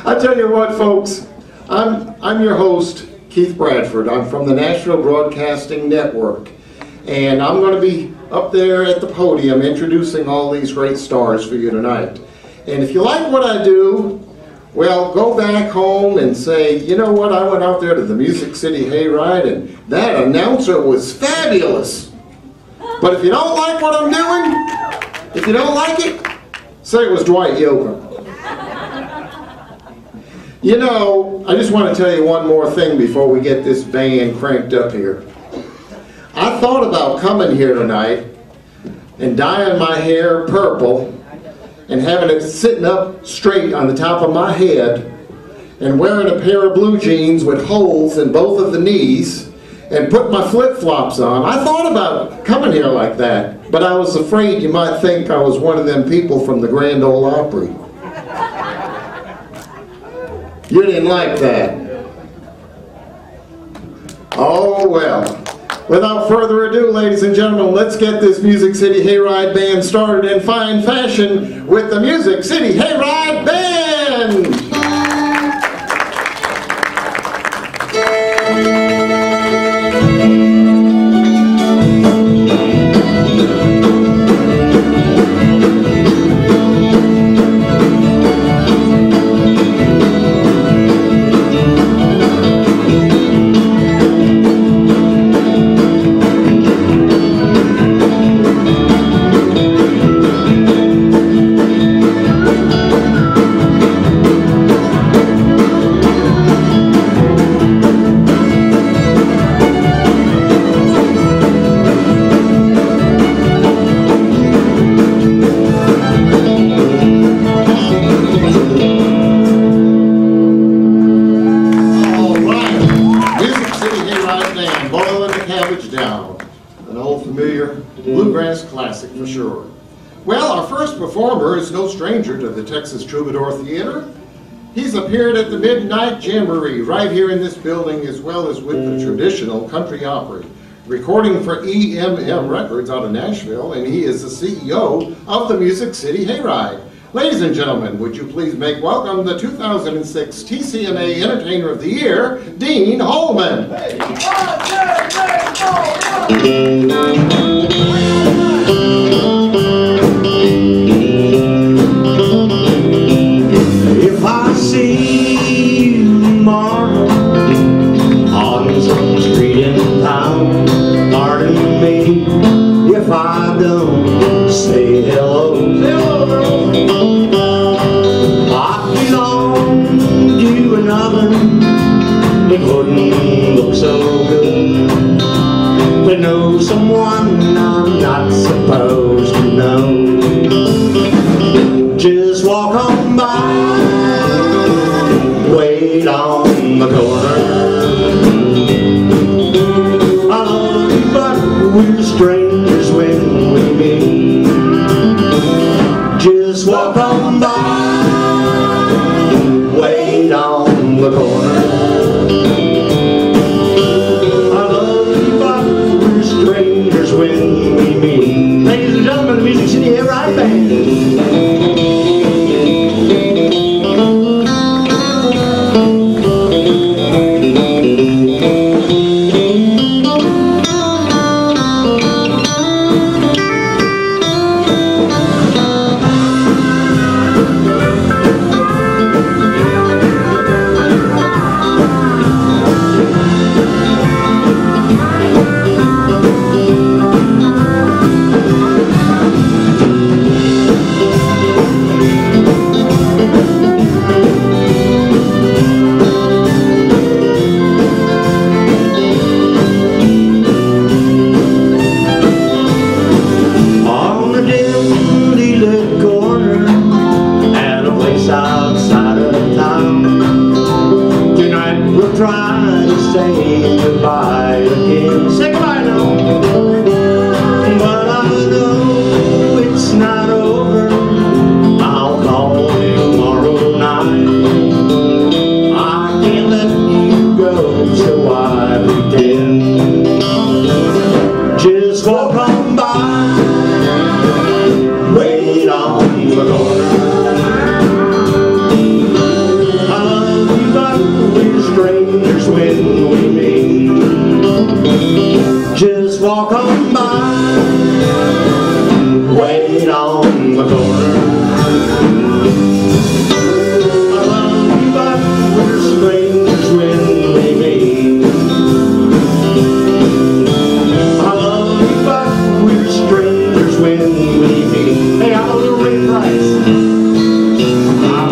I tell you what, folks, I'm your host, Keith Bradford. I'm from the Nashville Broadcasting Network, and I'm going to be up there at the podium introducing all these great stars for you tonight. And if you like what I do, well, go back home and say, you know what, I went out there to the Music City Hayride and that announcer was fabulous. But if you don't like what I'm doing, if you don't like it, say it was Dwight Yoakam. You know, I just want to tell you one more thing before we get this band cranked up here. I thought about coming here tonight and dyeing my hair purple and having it sitting up straight on the top of my head and wearing a pair of blue jeans with holes in both of the knees and put my flip-flops on. I thought about coming here like that, but I was afraid you might think I was one of them people from the Grand Ole Opry. You didn't like that. Oh well. Without further ado, ladies and gentlemen, let's get this Music City Hayride Band started in fine fashion with the Music City Hayride Band! Classic for sure. Well, our first performer is no stranger to the Texas Troubadour Theater. He's appeared at the Midnight Jamboree right here in this building, as well as with the traditional country opera, recording for EMM Records out of Nashville, and he is the CEO of the Music City Hayride. Ladies and gentlemen, would you please make welcome the 2006 TCMA Entertainer of the Year, Dean Holman. Hey. 1, 2, 3, 4. If I see you tomorrow on some street in town, pardon me if I don't say hello. I belong to another, it wouldn't look so good to know someone I'm not supposed to know. Just walk on by, wait on the corner. I love you, but we're strangers when we meet. Just walk on by, wait on the corner. I love you, but we're strangers when we meet. Ladies and gentlemen, the Music City Hayride Band.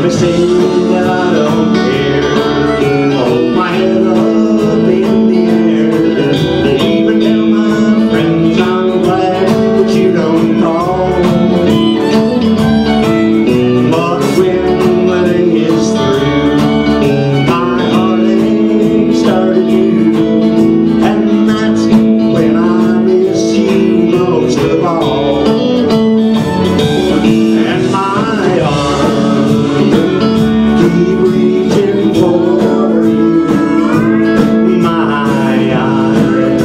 may say that I don't care. Hold my head up in the air. Even tell my friends I'm glad that you don't call. But when the day is through, my heartache started new. And that's when I miss you most of all. And my arms keep reaching for you. My eyes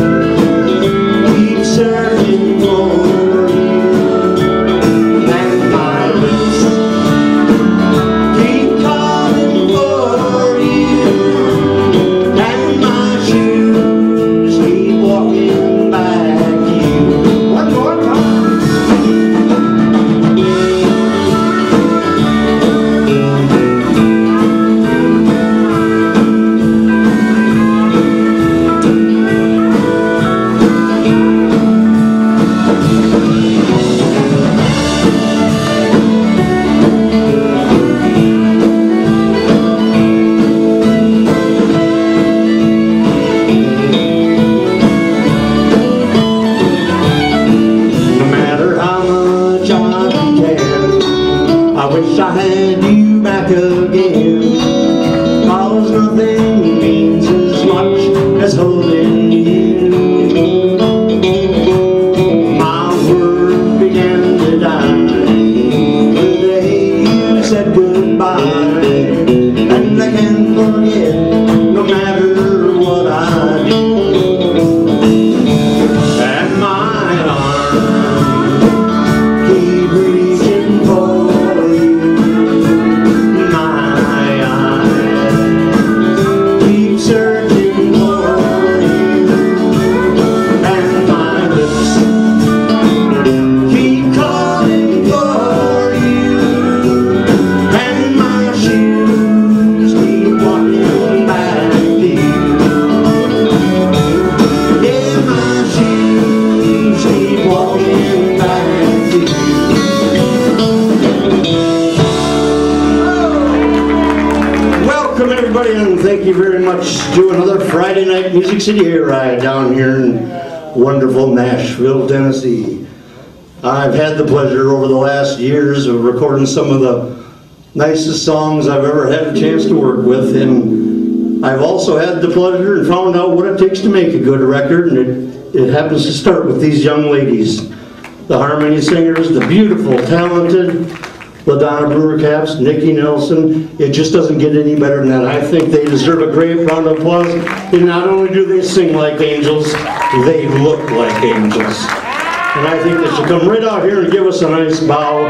keep searching for you. And my lips keep calling for you. And my shoes keep walking back to you. One more time. No matter how much I can, I wish I had you back again. 'Cause nothing means as much as holding you. My world began to die the day you said goodbye. And I can't forget, no matter what I do. And my arms keep reaching for you. My eyes keep searching for you. And my lips keep calling for you. And my shoes keep walking back to you. Yeah, my shoes keep walking back to you. Welcome everybody, and thank you very much to another Friday Night Music City Hayride down here in wonderful Nashville, Tennessee. I've had the pleasure over the last years of recording some of the nicest songs I've ever had a chance to work with, and I've also had the pleasure and found out what it takes to make a good record, and it happens to start with these young ladies, the harmony singers, the beautiful, talented LaDonna Brewer-Capps, Nikki Nelson. It just doesn't get any better than that. I think they deserve a great round of applause. And not only do they sing like angels, they look like angels. And I think they should come right out here and give us a nice bow.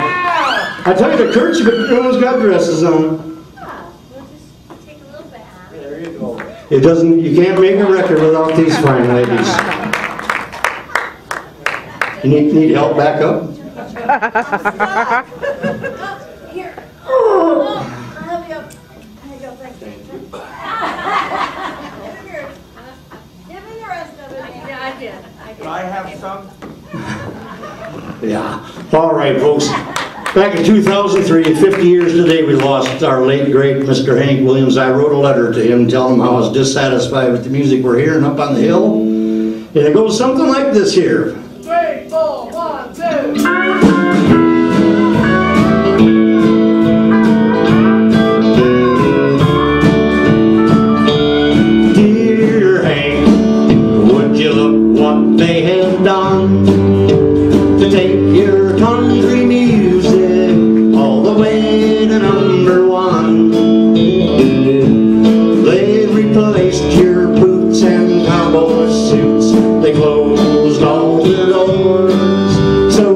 I tell you, the Kurtz, everyone's got dresses on. We'll just take a little bit. There you go. It doesn't, you can't make a record without these fine ladies. You need help back up? Here. I'll help you up. There you go. Thank you. Give me the rest of it. Yeah, I did. Do I have some? Yeah. All right, folks. Back in 2003, 50 years today, we lost our late, great Mr. Hank Williams. I wrote a letter to him telling him I was dissatisfied with the music we're hearing up on the hill. And it goes something like this here. 3, 4, 1, 2. Dear Hank, would you look what they have done to take your country music all the way to #1? They replaced your boots and cowboy suits. They closed all the doors. So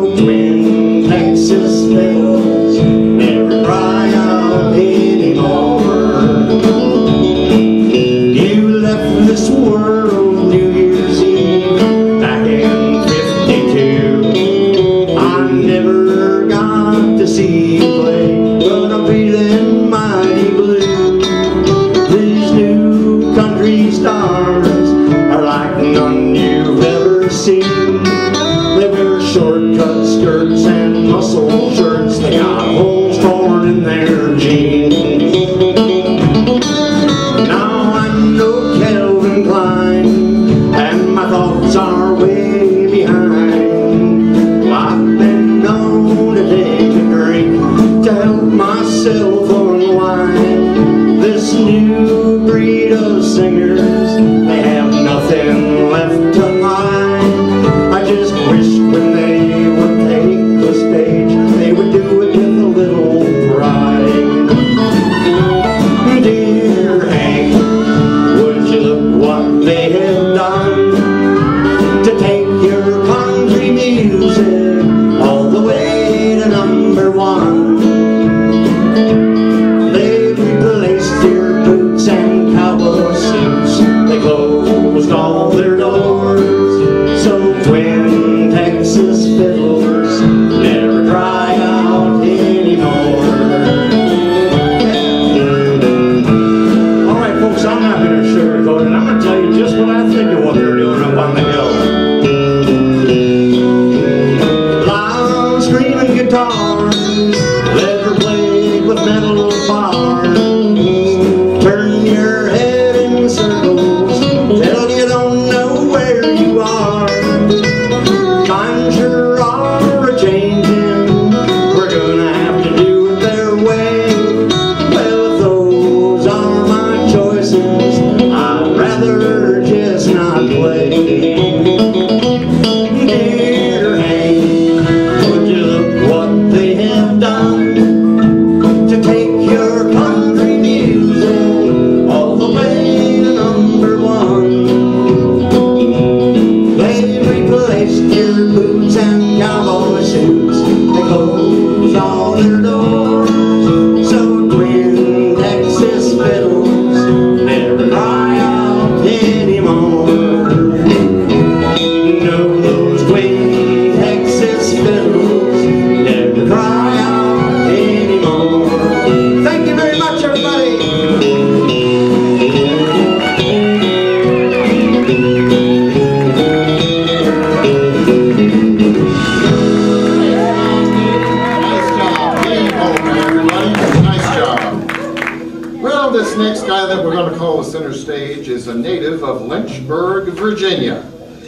guy that we're going to call the center stage is a native of Lynchburg, Virginia.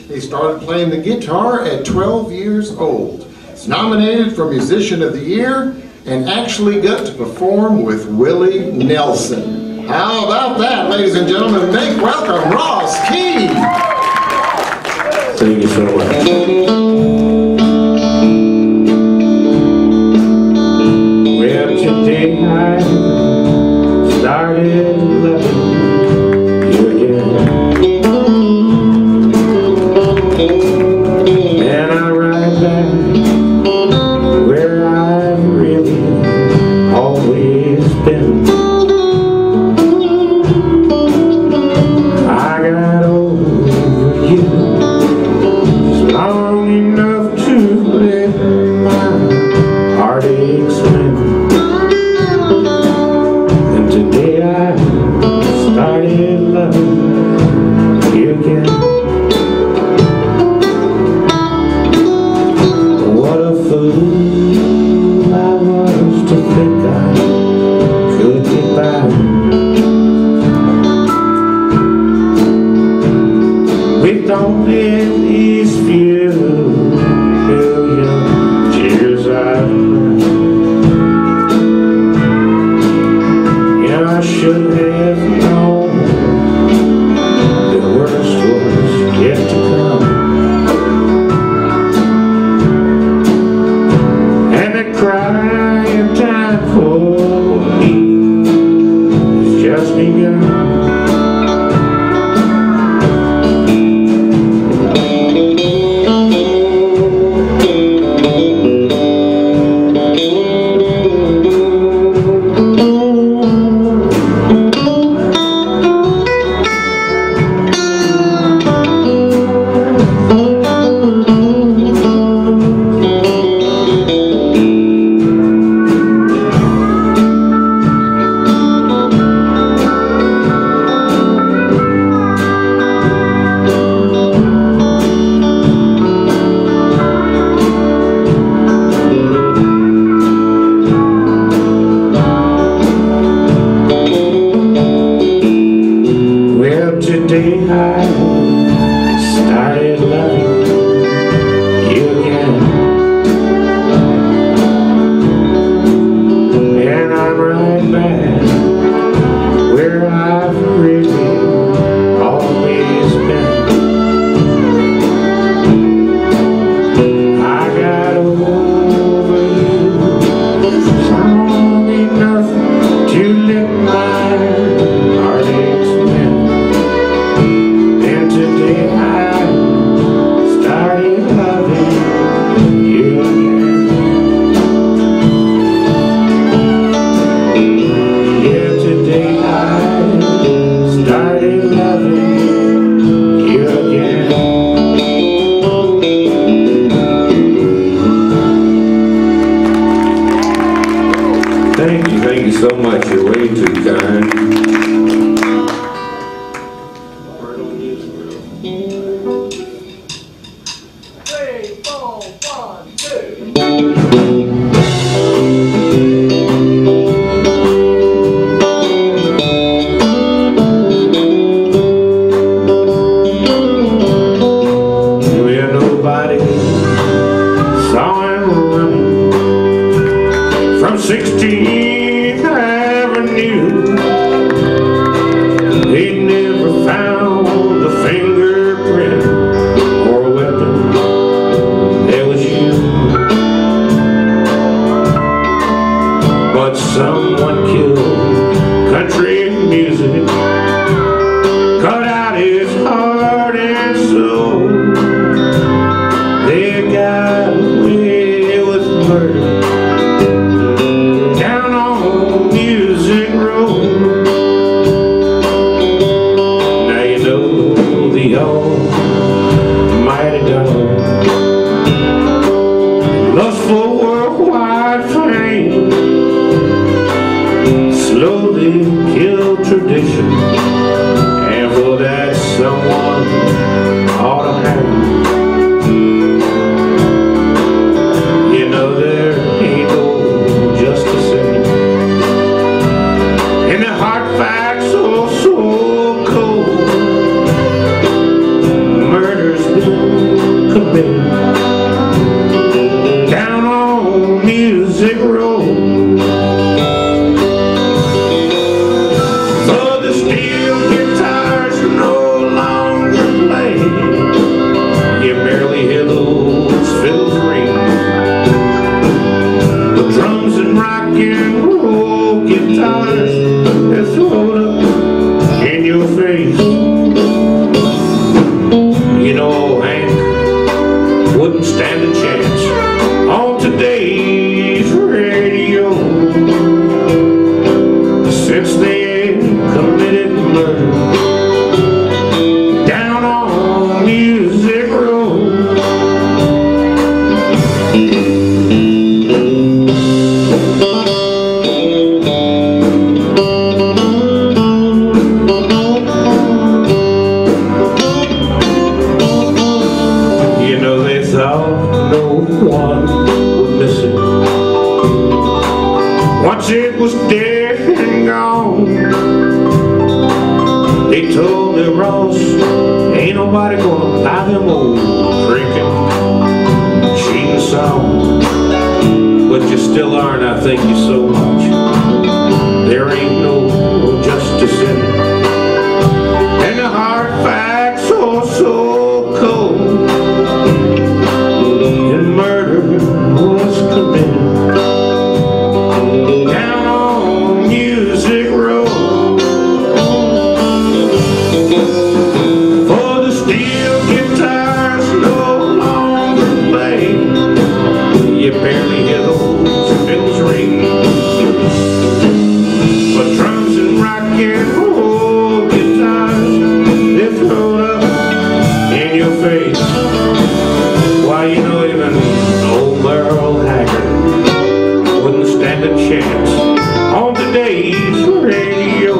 He started playing the guitar at 12 years old. He's nominated for Musician of the Year and actually got to perform with Willie Nelson. How about that, ladies and gentlemen? Make welcome Ross Key. Thank you so much. Well, today I started loving you again, and I ride back where I've really always been. I got over you long enough to let my heartaches mend. And today I started loving you again. What a fool I was to think I could get by with only these few million tears I've cried. And I should have known the worst was yet to come, and the crying time for me has just begun. Today I started loving you again, and I'm right back where I've really always been. I got over you long enough to let my heartaches mend. Today I started loving you again. Yeah, today I started loving you again. Thank you so much. You're way too kind. 3, 4, 1, 2. Well, nobody saw him running from 16th Avenue. They never found the fingerprint or weapon. There was you, but someone killed country music, cut out his heart and soul. They got away with murder down on Music Road. Now you know the almighty God, lust for worldwide fame, slowly killed tradition, and for that someone ought to hang. You know there ain't no justice in the hard facts so one would miss it. Once it was dead and gone, they told me, Ross, ain't nobody gonna buy them old drinking, cheating songs. But you still are, and I thank you so much. There ain't no justice in it, and the hard facts are so cold. And murder was committed down on Music Road. For the steel guitars no longer play, you barely hear those fiddles ring. But drums and rock and roll guitars, they throw up in your face. Why, you know, even old Earl Haggard wouldn't stand a chance on today's radio,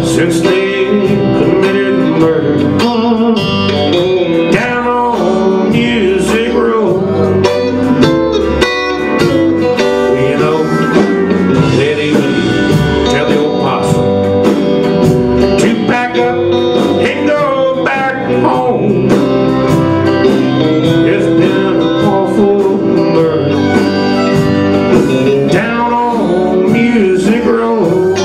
since they committed murder down on Music Road. You know, they'd even tell the old possum to pack up and go back home. It's been an awful murder down on Music Road.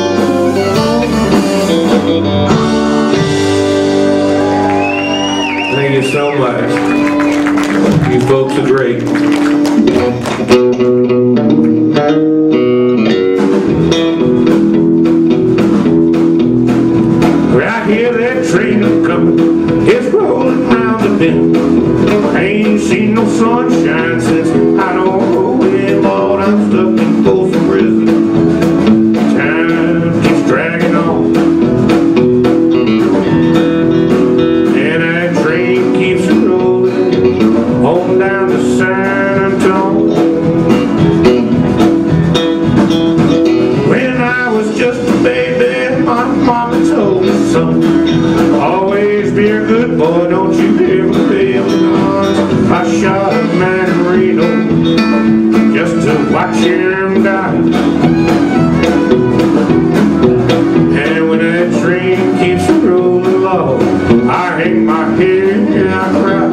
Thank you so much. You folks are great. I hear that train coming, it's rolling round the bend. I ain't seen no sunshine since I don't know when, Lord, I'm stuck in Folsom Prison. Time keeps dragging on, and that train keeps rolling on down to San Antonio. When I was just a baby, my mama told me, son, always be a good boy, don't you ever fail the odds. I shot a man in Reno just to watch him die. And when that train keeps rolling along, I hang my head and I cry.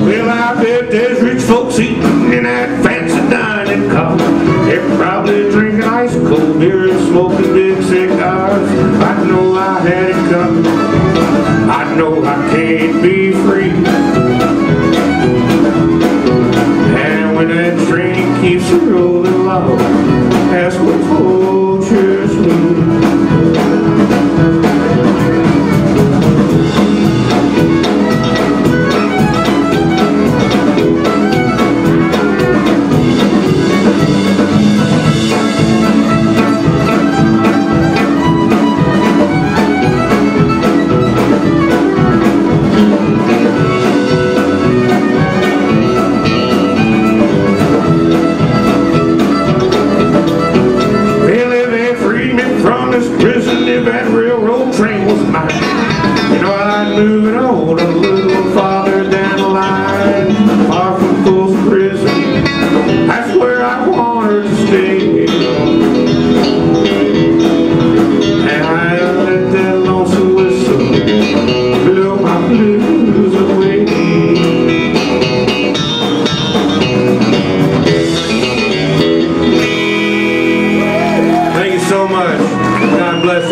Well, I bet there's rich folks eating in that fancy dining car. They're probably drinking ice cold beer and smoking big cigars. I know I had it coming, I know I can't be free. And when that train keeps rolling along, that's what tortures me.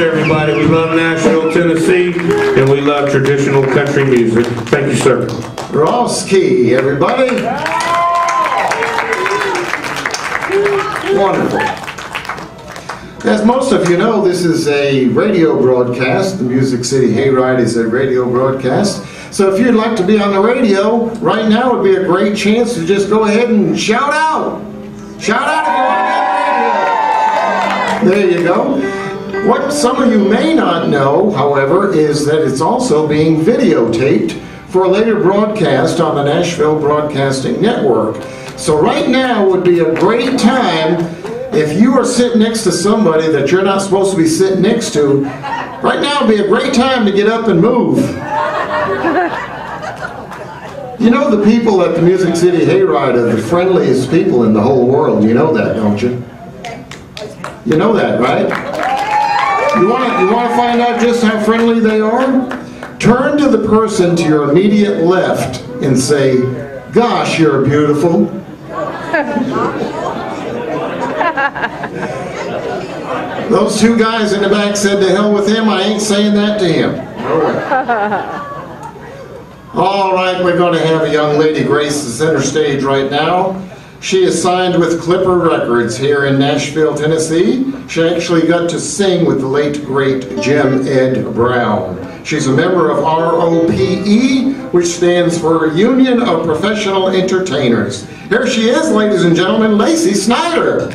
everybody. We love Nashville, Tennessee, and we love traditional country music. Thank you, sir. Roski, everybody. Wonderful. As most of you know, this is a radio broadcast. The Music City Hayride is a radio broadcast So if you'd like to be on the radio, right now would be a great chance to just go ahead and shout out. Shout out if you want to be on the radio. There you go. What some of you may not know, however, is that it's also being videotaped for a later broadcast on the Nashville Broadcasting Network. So right now would be a great time if you are sitting next to somebody that you're not supposed to be sitting next to. Right now would be a great time to get up and move. You know the people at the Music City Hayride are the friendliest people in the whole world. You know that, don't you? You know that, right? You want to find out just how friendly they are? Turn to the person to your immediate left and say, "Gosh, you're beautiful." Those two guys in the back said, "To hell with him, I ain't saying that to him." All right, we're going to have a young lady grace the center stage right now. She is signed with Clipper Records here in Nashville, Tennessee. She actually got to sing with the late, great Jim Ed Brown. She's a member of ROPE, which stands for Union of Professional Entertainers. Here she is, ladies and gentlemen, Lacey Snyder.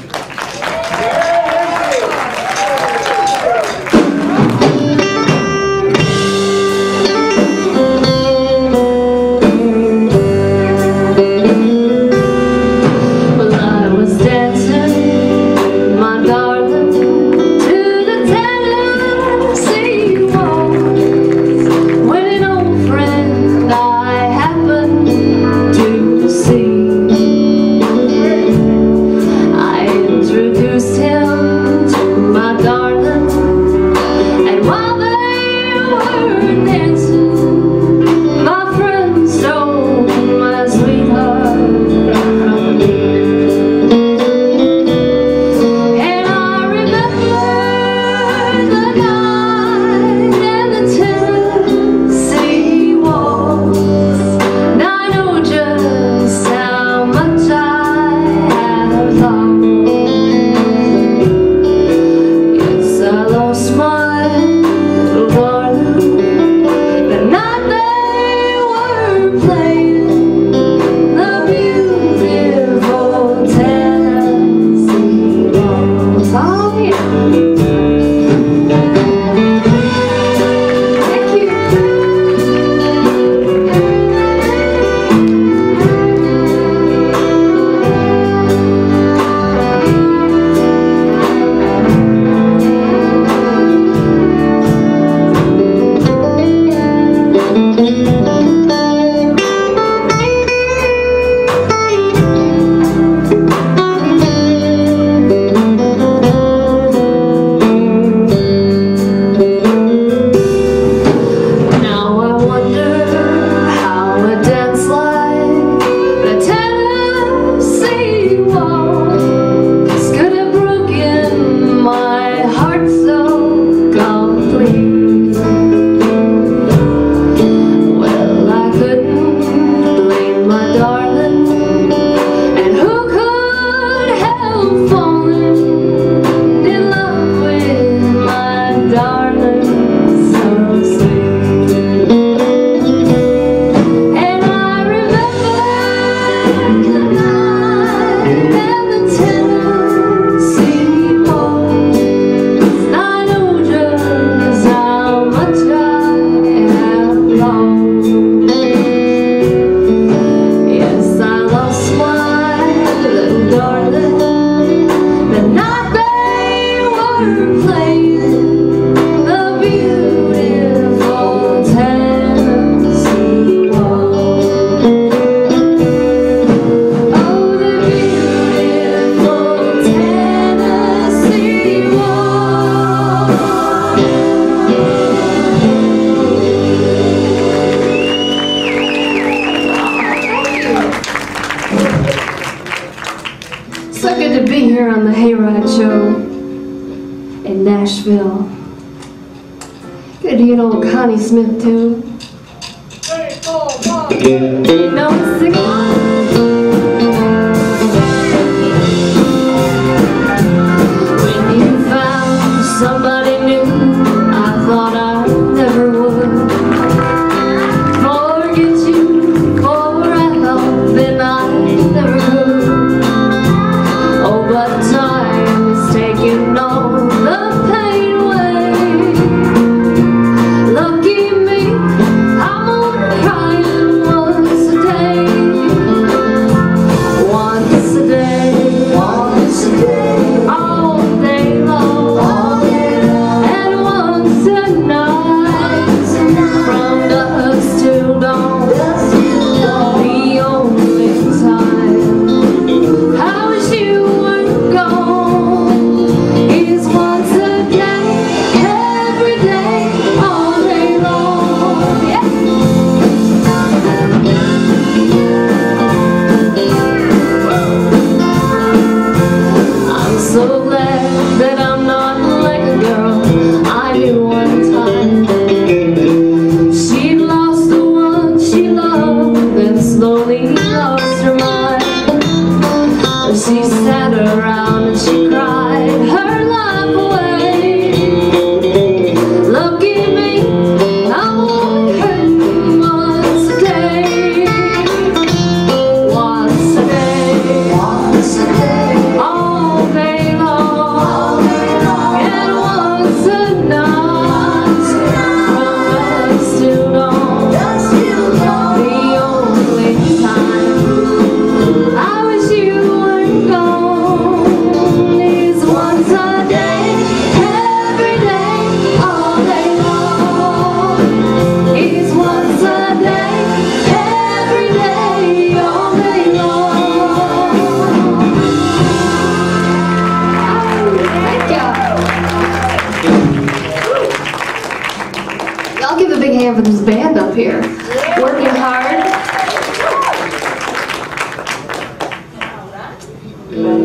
Nashville. Good to get old Connie Smith too. 3, 4, 1. You know the sing along? When you found somebody new, I thought I never would. For She sat around and she cried her life away. Lucky me, I'm only hurting once a day. Once a day, once a day, all day long, and once a night, from dusk till dawn. The only time I wish you weren't gone is once a day, every day, all day long. Is once a day, every day, all day long. Thank y'all. Y'all give a big hand for this band up here. Working hard.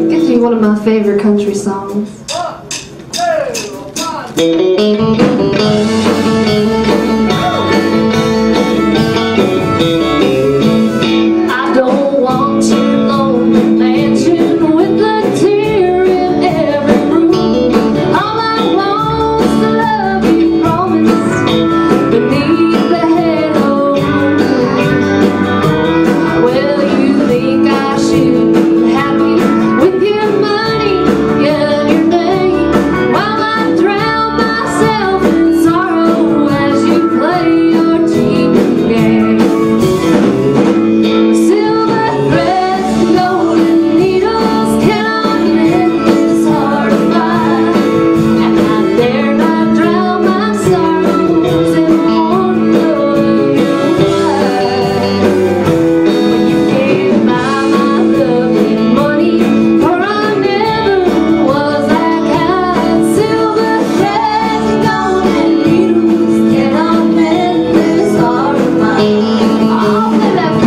Gives me one of my favorite country songs. 1, 2, 1. I don't want your lonely mansion with a tear in every room. All I want is the love you promised beneath the halo. Well, you think I should be happy with your money and your name, while I drown myself in sorrow as you play your cheap game. Silver threads and golden needles cannot mend this heart of mine, and I dare not drown my sorrows in wonder of your eyes. When you can't buy my love with money, for I never was that kind. Silver threads and golden needles cannot mend this heart of mine. All that I've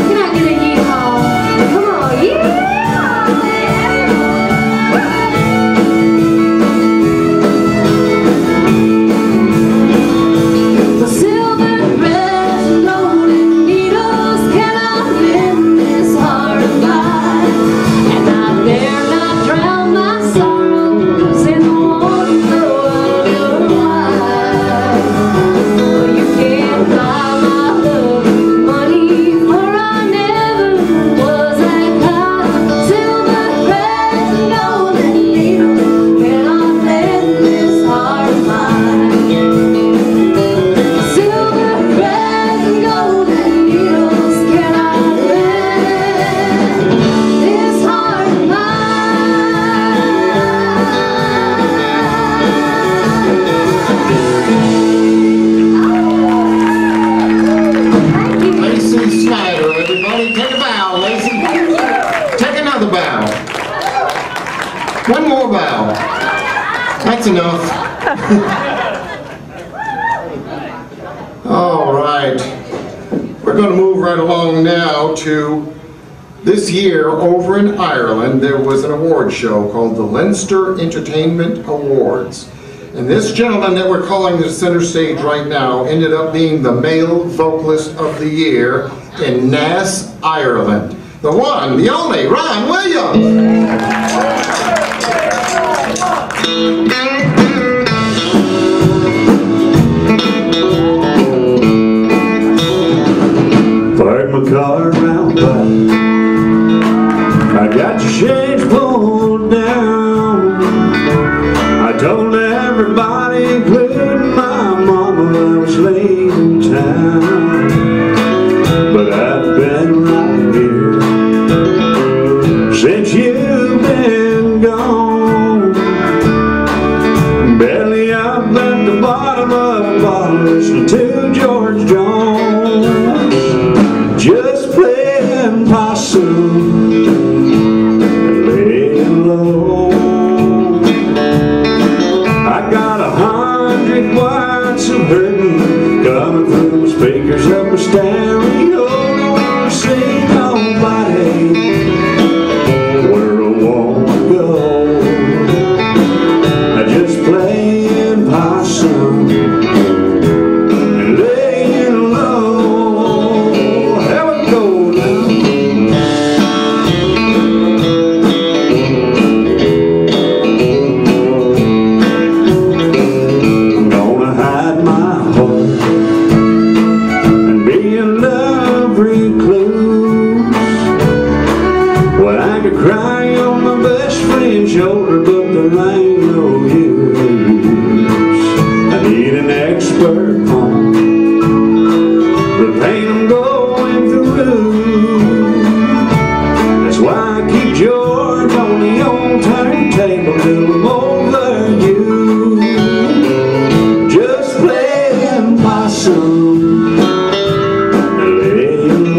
Can I get a yeehaw? Come on, The silver threads and golden needles cannot mend this heart of mine, and I dare not drown my sorrows in the wonder of your eyes. Well, you can't buy my love with money, for I never was that kind. Silver threads and golden needles cannot mend this heart of mine. Silver threads and golden needles cannot mend this heart of mine. Lacey Snyder, everybody, take a bow, Lacey. Take another bow. One more bow. That's enough. All right. We're going to move right along now to this year over in Ireland. There was an award show called the Leinster Entertainment Awards. And this gentleman that we're calling to the center stage right now ended up being the male vocalist of the year in Nass, Ireland. The one, the only, Ron Williams. Park my car around back. I got your shades pulled down. I told everybody, including my mama, I was late in town. But I've been right here since you've been gone. Barely up at the bottom of the bottle, listening to George Jones, just playing possum, laying low. I got 100 watts of hurting coming from the speakers of my stereo.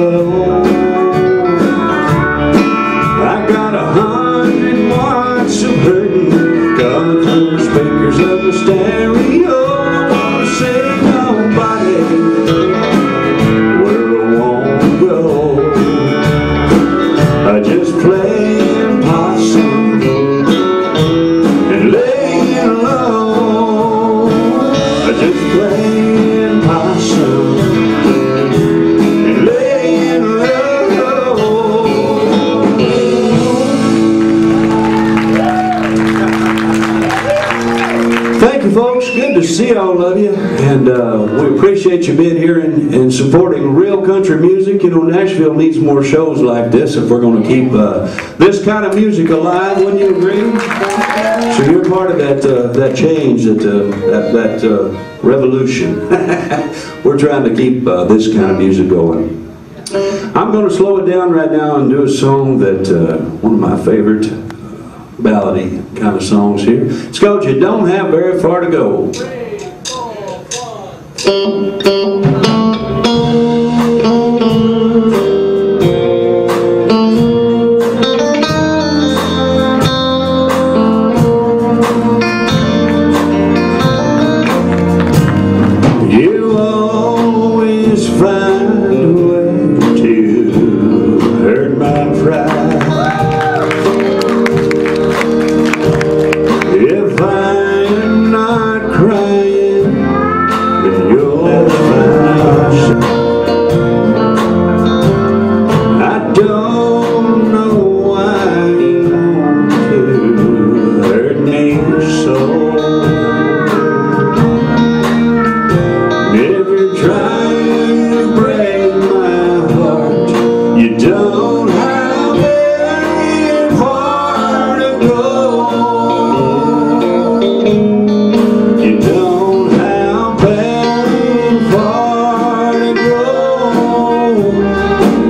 glow. I got 100 watts of hurting coming through the speakers of the stereo. I wanna say nobody where I won't go. I just playing possum and laying low. I just playing possum and laying low. Thank you, folks. Good to see all of you, and we appreciate you being here and supporting real country music. You know, Nashville needs more shows like this if we're going to keep this kind of music alive. Wouldn't you agree? So you're part of that change, that revolution. We're trying to keep this kind of music going. I'm going to slow it down right now and do a song that one of my favorite ballady kind of songs here. It's called You Don't Have Very Far to Go. 3, 4, 5. You always find a way to hurt my pride. If I am not crying, then you'll find. I don't know why you want to hurt me so. If you're trying to break my heart, you don't have very far to go. You don't have very far to go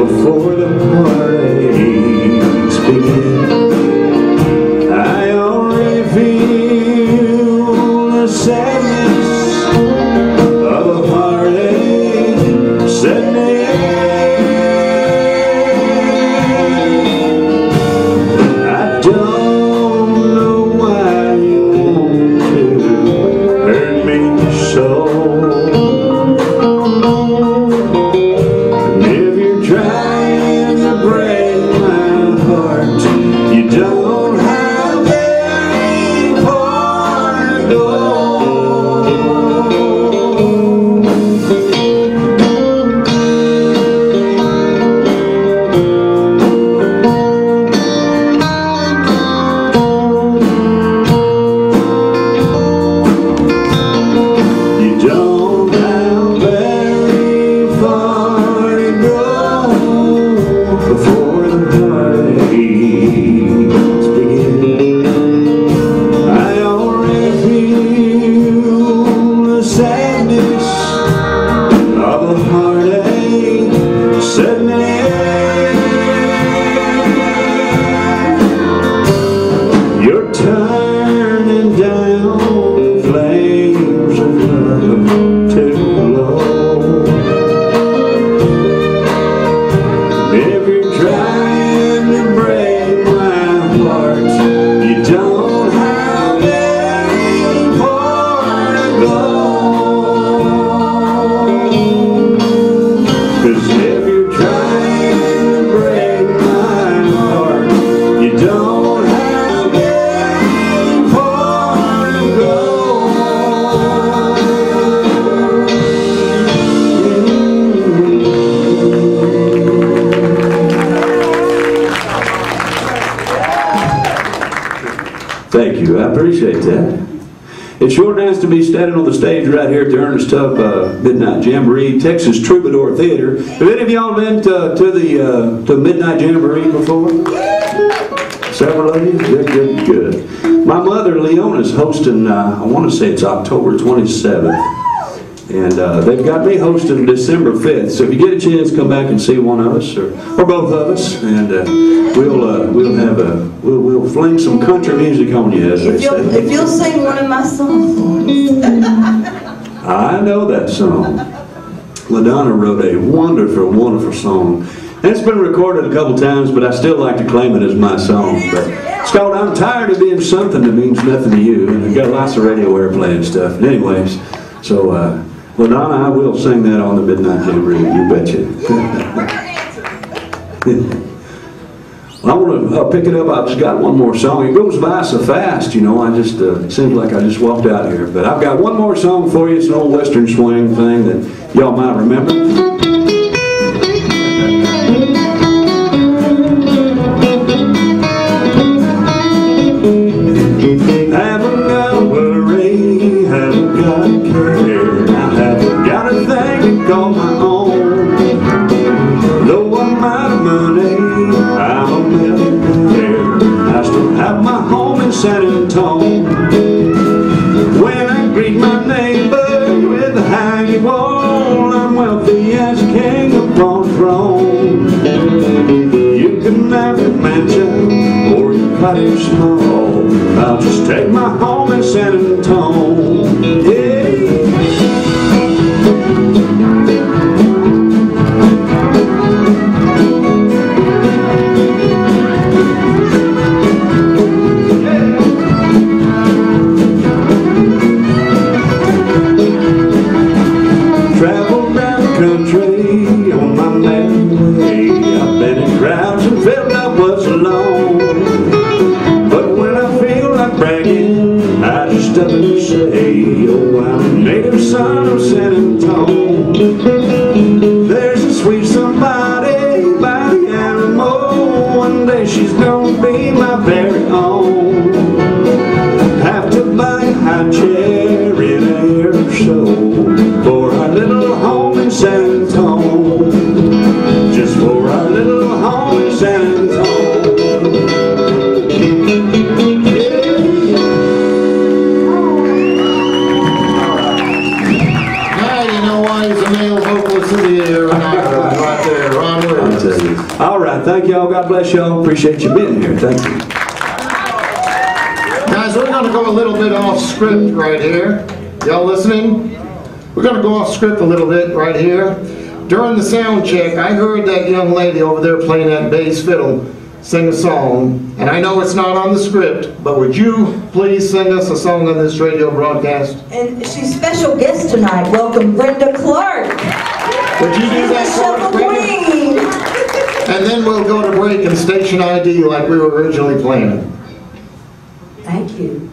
before the heartaches begin. I already feel the sadness of a heartache setting in. I don't know why you want to hurt me so. And if you're trying to break my heart, you don't have very far to go. You don't have very far to go before the heartaches begin. I already feel the sadness of a heartache setting in. You're turning down the flames of love too low. If you're trying to break my heart, you don't have very far to go. 'Cause if you're trying to break my heart, you don't have very far to go. Thank you, I appreciate that. It sure nice to be standing on the stage right here at the Ernest Tubb Midnight Jamboree, Texas Troubadour Theater. Have any of y'all been to Midnight Jamboree before? Several of you? Good, good, good. My mother, Leona's hosting, I want to say it's October 27th. And they've got me hosting December 5th. So if you get a chance, come back and see one of us, or both of us, and we'll fling some country music on you, as they say. If you'll sing one of my songs. I know that song. LaDonna wrote a wonderful, wonderful song. And it's been recorded a couple times, but I still like to claim it as my song. But it's called I'm Tired of Being Something That Means Nothing to You. And I've got lots of radio airplay and stuff. And anyways, so LaDonna, I will sing that on the Midnight Jamboree, you betcha. Well, I want to pick it up. I've just got one more song. It goes by so fast, you know. I just it seems like I just walked out here. But I've got one more song for you. It's an old Western swing thing that y'all might remember. Haven't got to worry, haven't got to care. I haven't got a thing to call my own. Though I'm out of money, I'm a millionaire. I still have my home in San Antonio. When I greet my neighbor with a hanging wall, I'm wealthy as a king upon a throne. You can have a mansion or your cottage small. I'll just take my home in San Antonio. Yeah. Travel down the country on my merry way. I've been in crowds and felt I was alone. But when I feel like bragging, I just up and say, oh, I'm a native son of San Antonio. There's a sweet somebody by the animal. One day she's gonna be my very own. Have to buy a high chair in a year or so for our little home in San Antonio. Just for our little home in San Antonio. All right, thank y'all. God bless y'all. Appreciate you being here. Thank you. Guys, we're going to go a little bit off script right here. Y'all listening? We're going to go off script a little bit right here. During the sound check, I heard that young lady over there playing that bass fiddle sing a song. And I know it's not on the script, but would you please sing us a song on this radio broadcast? And she's special guest tonight. Welcome, Brenda Clark. Would you do that for us, Brenda? And then we'll go to break and station ID like we were originally planning. Thank you.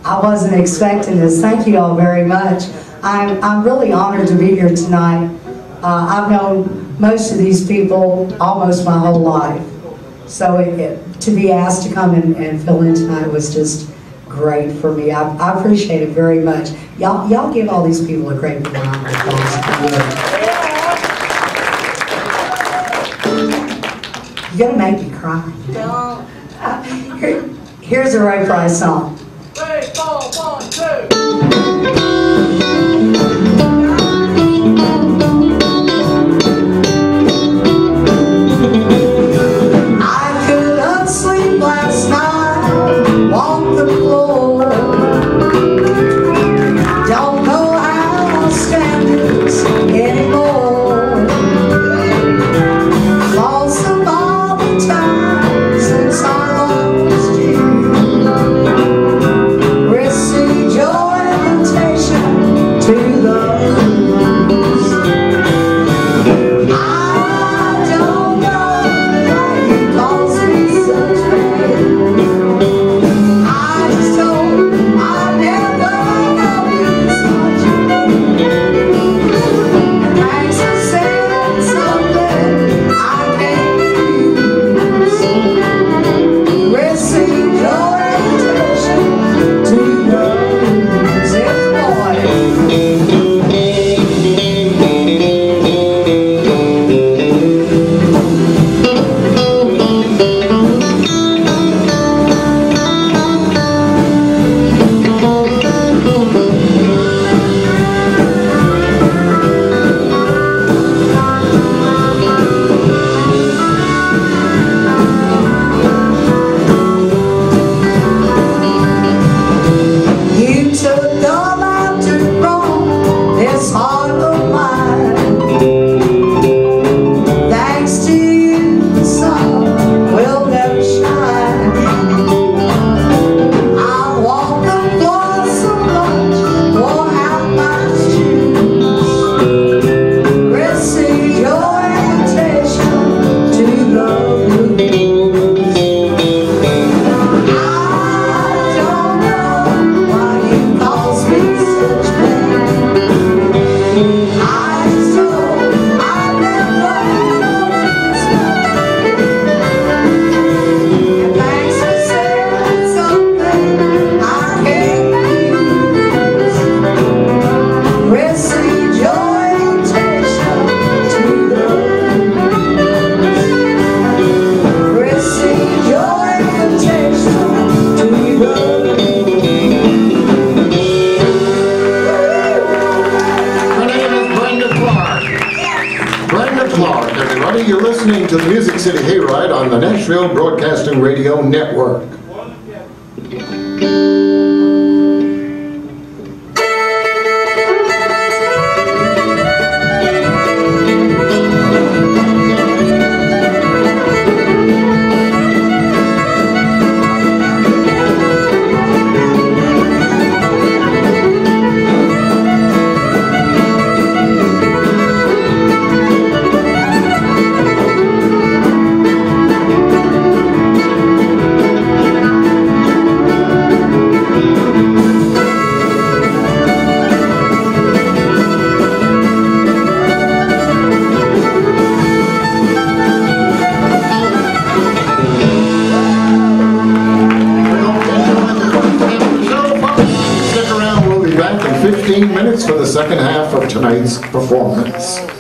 I wasn't expecting this. Thank you all very much. I'm really honored to be here tonight. I've known most of these people almost my whole life. So to be asked to come and fill in tonight was just great for me. I appreciate it very much. Y'all give all these people a great round of applause. You're gonna make me cry. Don't. Here's a Ray Price song. 3, 4, 1, 2. Anymore. to the Music City Hayride on the Nashville Broadcasting Radio Network. Back in 15 minutes for the second half of tonight's performance.